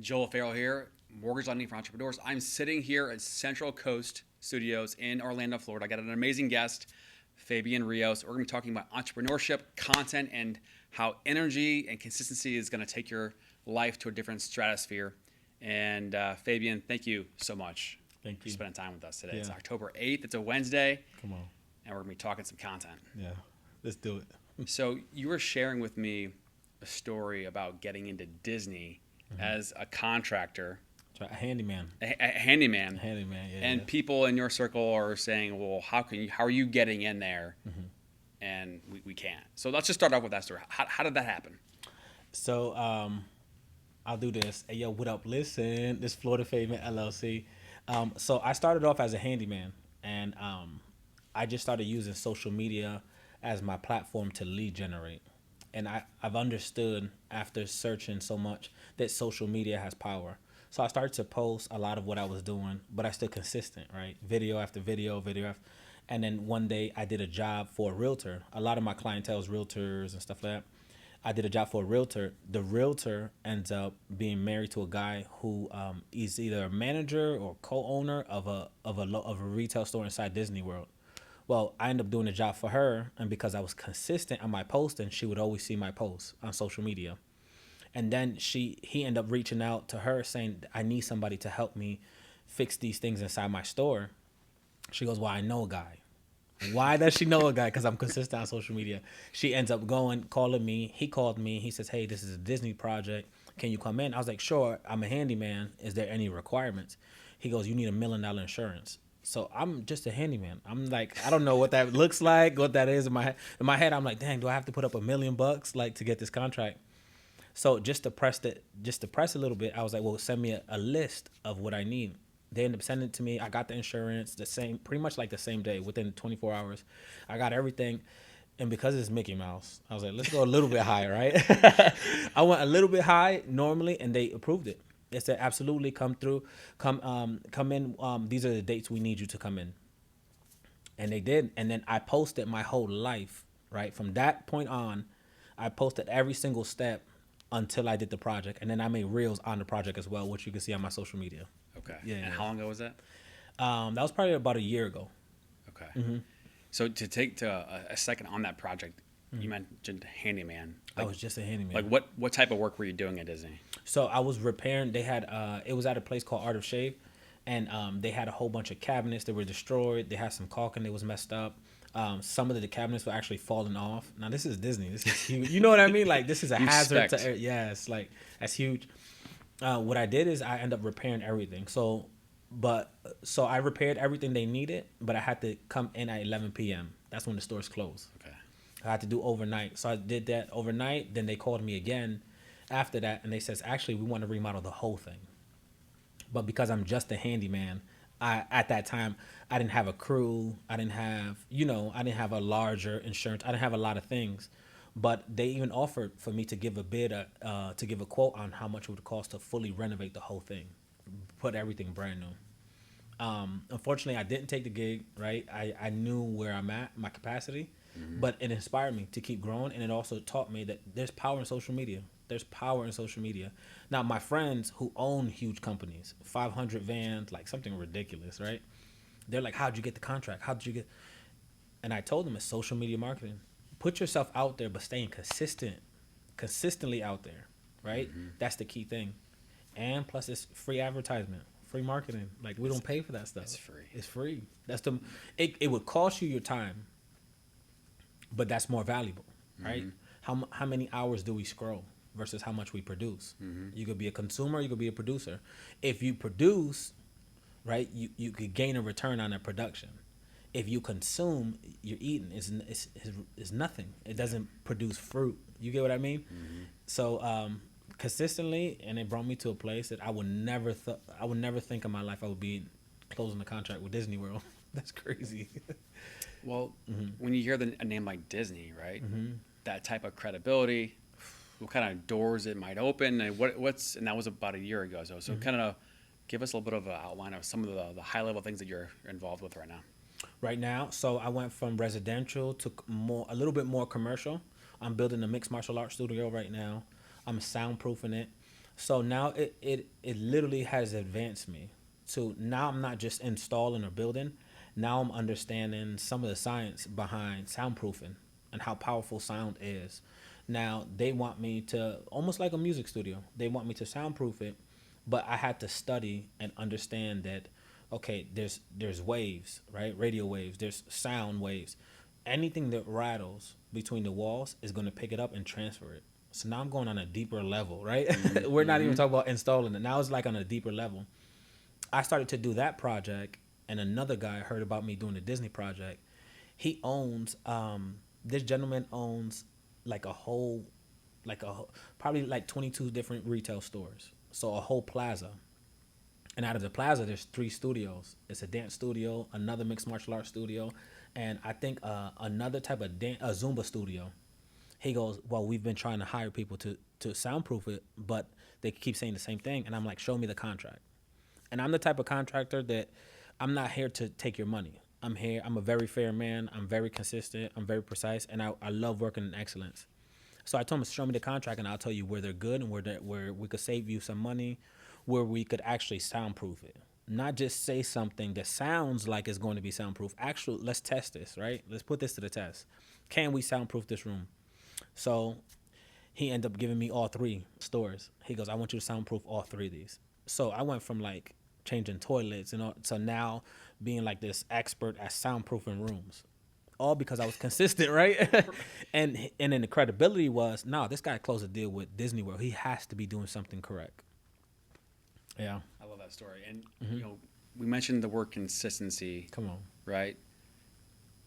Joel Farrell here, Mortgage Lending for Entrepreneurs. I'm sitting here at Central Coast Studios in Orlando, Florida. I got an amazing guest, Fabian Rios. We're going to be talking about entrepreneurship, content, and how energy and consistency is going to take your life to a different stratosphere. And Fabian, thank you so much Thank for you. spending time with us today. Yeah. It's October 8th. It's a Wednesday, Come on. and we're going to be talking some content. Yeah. Let's do it. So you were sharing with me a story about getting into Disney as a contractor, Try a handyman. a handyman, Handyman. Yeah. and Yeah. people in your circle are saying, "Well, how are you getting in there?" And we can't. So let's just start off with that story. How did that happen? So I'll do this. Hey yo, what up? Listen, this Florida Fabian LLC. So I started off as a handyman, and I just started using social media as my platform to lead generate. And I've understood after searching so much that social media has power. So I started to post a lot of what I was doing, but I stayed consistent, right? Video after video, video after. And then one day I did a job for a realtor. A lot of my clientele is realtors and stuff like that. I did a job for a realtor. The realtor ends up being married to a guy who is either a manager or co-owner of a retail store inside Disney World. Well, I ended up doing a job for her, and because I was consistent on my posting, she would always see my posts on social media. And then he ended up reaching out to her saying, "I need somebody to help me fix these things inside my store." She goes, "Well, I know a guy." Why does she know a guy? Because I'm consistent on social media. She ends up calling me. He called me. He says, "Hey, this is a Disney project. Can you come in?" I was like, "Sure. I'm a handyman. Is there any requirements?" He goes, "You need $1 million insurance." So I'm just a handyman. I'm like, I don't know what that looks like, what that is in my head. I'm like, dang, do I have to put up $1 million like to get this contract? So just to press a little bit, I was like, well, send me a list of what I need. They ended up sending it to me. I got the insurance pretty much like the same day, within 24 hours. I got everything. And because it's Mickey Mouse, I was like, let's go a little bit higher, right? I went a little bit high normally, and they approved it. They said, absolutely, come through, come in. These are the dates we need you to come in. And they did. And then I posted my whole life, right? From that point on, I posted every single step until I did the project. And then I made reels on the project as well, which you can see on my social media. Okay. Yeah. And how long ago was that? That was probably about a year ago. Okay. So to take a second on that project, you mentioned handyman. I was just a handyman. Like what type of work were you doing at Disney? So I was repairing. They had it was at a place called Art of Shave, and they had a whole bunch of cabinets that were destroyed. They had some caulking that was messed up. Some of the cabinets were actually falling off. Now this is Disney. This is huge. You know what I mean? Like this is a hazard Respect. to. Yeah, it's like that's huge. What I did is I ended up repairing everything. So I repaired everything they needed, but I had to come in at 11 p.m. That's when the stores closed. Okay. I had to do overnight. So I did that overnight. Then they called me again after that, and they says, actually, we want to remodel the whole thing. But because I'm just a handyman, at that time I didn't have a crew. I didn't have a larger insurance. I didn't have a lot of things. But they even offered for me to give a bid, to give a quote on how much it would cost to fully renovate the whole thing, put everything brand new. Unfortunately, I didn't take the gig, right? I knew where I'm at, my capacity, but it inspired me to keep growing. And it also taught me that there's power in social media. There's power in social media. Now, my friends who own huge companies, 500 vans, like something ridiculous, right? They're like, how'd you get the contract? How'd you get? And I told them it's social media marketing. Put yourself out there, but staying consistently out there, right? That's the key thing. And plus, it's free advertisement, free marketing. Like we don't pay for that stuff. It's free. It's free. It would cost you your time, but that's more valuable, right? How many hours do we scroll versus how much we produce? You could be a consumer, you could be a producer. If you produce, right, you could gain a return on that production. If you consume, you're eating. It's nothing. It doesn't produce fruit. You get what I mean? So consistently, and it brought me to a place that I would never think in my life I would be closing a contract with Disney World. That's crazy. Well, when you hear a name like Disney, right? That type of credibility, what kind of doors it might open, and and that was about a year ago. So kind of give us a little bit of an outline of some of the high level things that you're involved with right now. Right now, so I went from residential to a little bit more commercial. I'm building a mixed martial arts studio right now. I'm soundproofing it. So now it literally has advanced me to now I'm not just installing or building. Now I'm understanding some of the science behind soundproofing and how powerful sound is. Now they want me to almost like a music studio. They want me to soundproof it, but I had to study and understand that okay, there's waves, right? Radio waves, there's sound waves. Anything that rattles between the walls is going to pick it up and transfer it. So now I'm going on a deeper level, right? We're not even talking about installing it. Now it's like on a deeper level. I started to do that project, and another guy heard about me doing the Disney project. He owns, this gentleman owns like a whole, probably like 22 different retail stores. So a whole plaza. And out of the plaza, there's 3 studios. It's a dance studio, another mixed martial arts studio, and I think another type of a Zumba studio. He goes, well, we've been trying to hire people to soundproof it, but they keep saying the same thing. And I'm like, show me the contract. And I'm the type of contractor that I'm not here to take your money. I'm a very fair man. I'm very consistent. I'm very precise. And I love working in excellence. So I told him, show me the contract and I'll tell you where they're good and where we could save you some money, where we could actually soundproof it. Not just say something that sounds like it's going to be soundproof. Actually, let's test this, right? Let's put this to the test. Can we soundproof this room? So he ended up giving me all 3 stores. He goes, I want you to soundproof all 3 of these. So I went from like changing toilets and all, to now being like this expert at soundproofing rooms. All because I was consistent, right? and then the credibility was, no, this guy closed a deal with Disney World. He has to be doing something correct. Yeah. I love that story. And you know, we mentioned the word consistency. Come on. Right?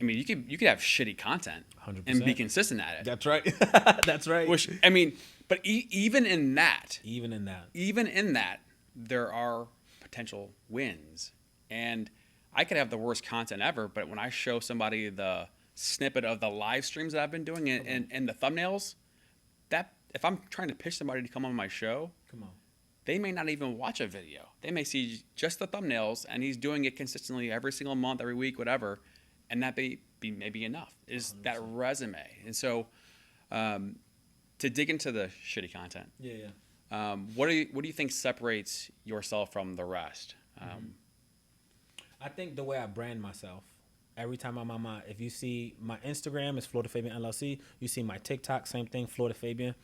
I mean, you could have shitty content 100%. and be consistent at it. That's right. That's right. Which I mean, but even in that, there are potential wins. And I could have the worst content ever, but when I show somebody the snippet of the live streams that I've been doing and the thumbnails, that if I'm trying to pitch somebody to come on my show, they may not even watch a video. They may see just the thumbnails, and he's doing it consistently every single month, every week, whatever, and that be maybe enough. Is 100%. That resume. And so, to dig into the shitty content, what do you think separates yourself from the rest? I think the way I brand myself. Every time I'm on if you see my Instagram is Florida Fabian LLC. You see my TikTok, same thing, Florida Fabian.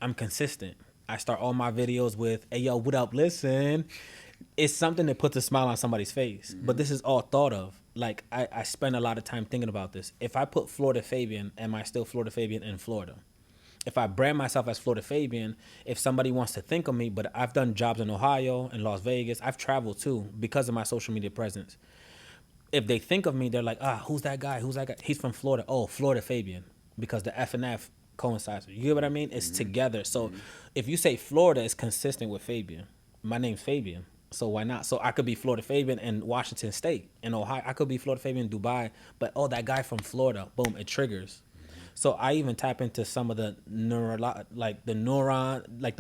I'm consistent. I start all my videos with, hey, yo, what up, listen. It's something that puts a smile on somebody's face. But this is all thought of. Like, I spend a lot of time thinking about this. If I put Florida Fabian, am I still Florida Fabian in Florida? If I brand myself as Florida Fabian, if somebody wants to think of me, but I've done jobs in Ohio and Las Vegas, I've traveled too because of my social media presence. If they think of me, they're like, who's that guy? Who's that guy? He's from Florida. Oh, Florida Fabian, because the F and F coincides. You get what I mean? It's together. So if you say Florida is consistent with Fabian, my name's Fabian. So why not? So I could be Florida Fabian in Washington State, in Ohio. I could be Florida Fabian in Dubai, but that guy from Florida, boom, it triggers. So I even tap into some of the neuron, like the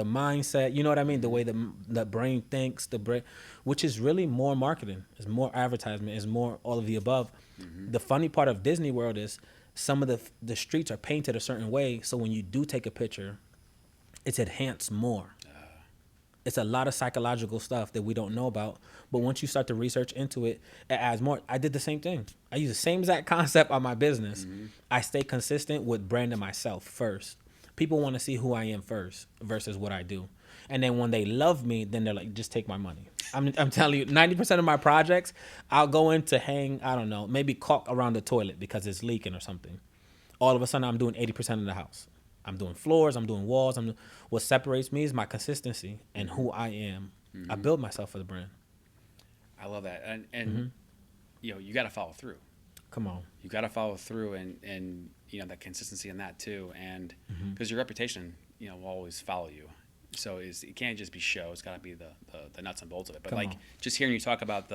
mindset, you know what I mean? The way the brain thinks, which is really more marketing, is more advertisement, is more all of the above. The funny part of Disney World is some of the streets are painted a certain way, so when you do take a picture, it's enhanced more. It's a lot of psychological stuff that we don't know about. But once you start to research into it, it adds more. I did the same thing. I use the same exact concept on my business. I stay consistent with branding myself first. People want to see who I am first versus what I do. And then when they love me, then they're like, just take my money. I'm telling you, 90% of my projects, I'll go in to hang, I don't know, maybe caulk around the toilet because it's leaking or something. All of a sudden, I'm doing 80% of the house. I'm doing floors, I'm doing walls. What separates me is my consistency and who I am. I build myself for the brand. I love that. And you know, you got to follow through. Come on. You got to follow through and you know, that consistency in that too. And because your reputation, you know, will always follow you. So it can't just be show. It's got to be the nuts and bolts of it. But like just hearing you talk about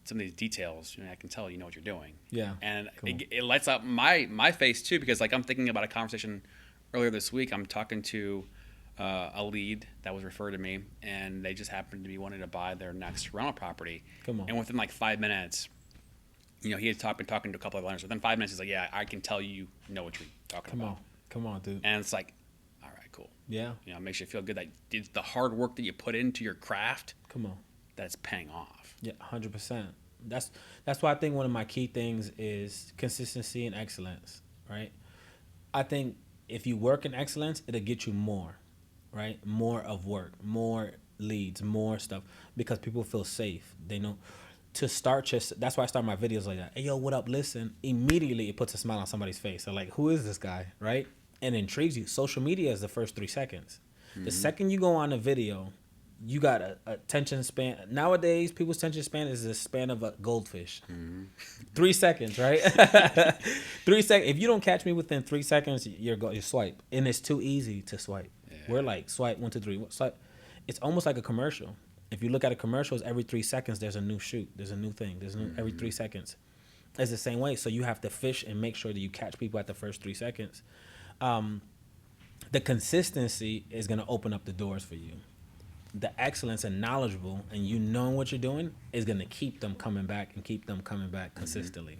some of these details, you know, I can tell you know what you're doing. Yeah. And it lights up my face too, because like I'm thinking about a conversation earlier this week. I'm talking to a lead that was referred to me, and they just happened to be wanting to buy their next rental property. Come on. And within like 5 minutes, you know, he had been talking to a couple of lenders. Within 5 minutes, he's like, "Yeah, I can tell you know what you're talking about." Come on, dude. And it's like, all right, cool. Yeah. You know, it makes you feel good that the hard work that you put into your craft, Come on. that's paying off. Yeah, 100%. That's why I think one of my key things is consistency and excellence, right? I think if you work in excellence, it'll get you more, right? More of work, more leads, more stuff, because people feel safe. They know to start just. That's why I start my videos like that. Hey, yo, what up? Listen. Immediately, it puts a smile on somebody's face. They're like, who is this guy, right? And intrigues you. Social media is the first 3 seconds. The second you go on a video, you got a attention span. Nowadays, people's attention span is the span of a goldfish. 3 seconds, right? 3 seconds. If you don't catch me within 3 seconds, you swipe, and it's too easy to swipe. Yeah. We're like swipe 1, 2, 3. Swipe. It's almost like a commercial. If you look at a commercial, every 3 seconds there's a new shoot, there's a new thing, there's new every 3 seconds. It's the same way. So you have to fish and make sure that you catch people at the first 3 seconds. The consistency is going to open up the doors for you. The excellence and knowledgeable and you knowing what you're doing is going to keep them coming back and keep them coming back consistently.